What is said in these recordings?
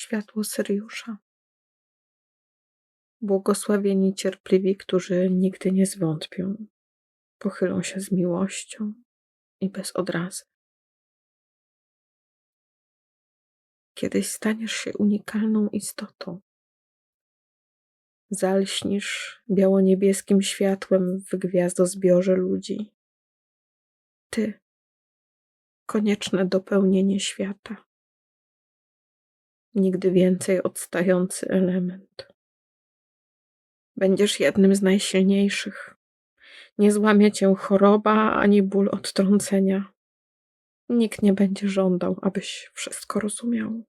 światło Syriusza. Błogosławieni cierpliwi, którzy nigdy nie zwątpią, pochylą się z miłością i bez odrazy. Kiedyś staniesz się unikalną istotą. Zalśnisz biało-niebieskim światłem w gwiazdozbiorze ludzi. Ty, konieczne dopełnienie świata. Nigdy więcej odstający element. Będziesz jednym z najsilniejszych. Nie złamie cię choroba ani ból odtrącenia. Nikt nie będzie żądał, abyś wszystko rozumiał.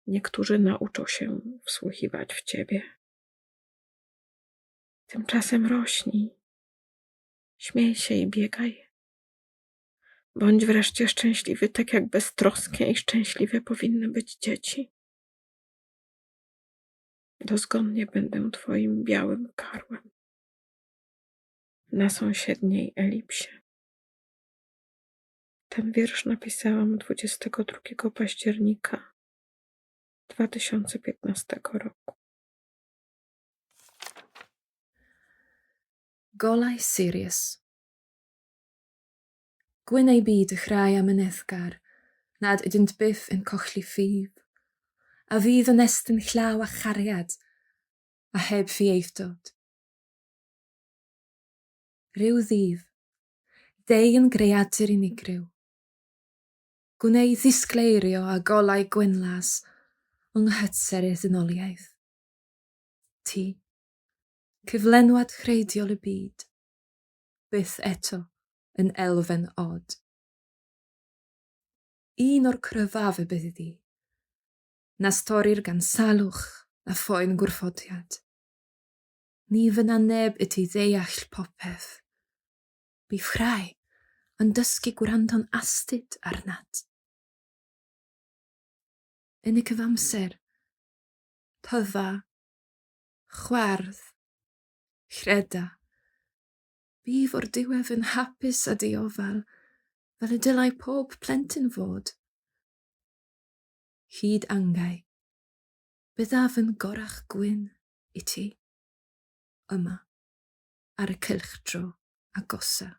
Niektórzy nauczą się wsłuchiwać w ciebie. Tymczasem rośnij. Śmiej się i biegaj. Bądź wreszcie szczęśliwy, tak jak beztroskie i szczęśliwe powinny być dzieci. Dozgonnie będę twoim białym karłem. Na sąsiedniej elipsie. Ten wiersz napisałam 22 października 2015 roku. Golau Sirius. Gwyn ei byd y chrau am ynethgar, nad ydynt byth yn cochli ffydd, a fydd yn estyn llaw a chariad, a heb ffieithiad. Ryw ddydd, dei yn greadur unigryw. Gwneud ddisgleirio a golau gwynlas yng nghytser y ddynoliaeth. Ti, cyflenwad wreiddiol y byd, byth eto yn elfen od. Un o'r cryfaf y bydd di, na stori'r gan salwch a phoen gwrffodiad. Ni fyna neb y ti ddeall popeth. Bydd chrau yn dysgu gwrando'n astyd arnat. Yn y cyfamser, tyfa, chwardd, chreda, bydd o'r diwedd yn hapus a diofal, fel y dylai pob plentyn fod. Hyd angau, byddaf yn gorach gwyn i ti, yma, ar y cylchdro agosa.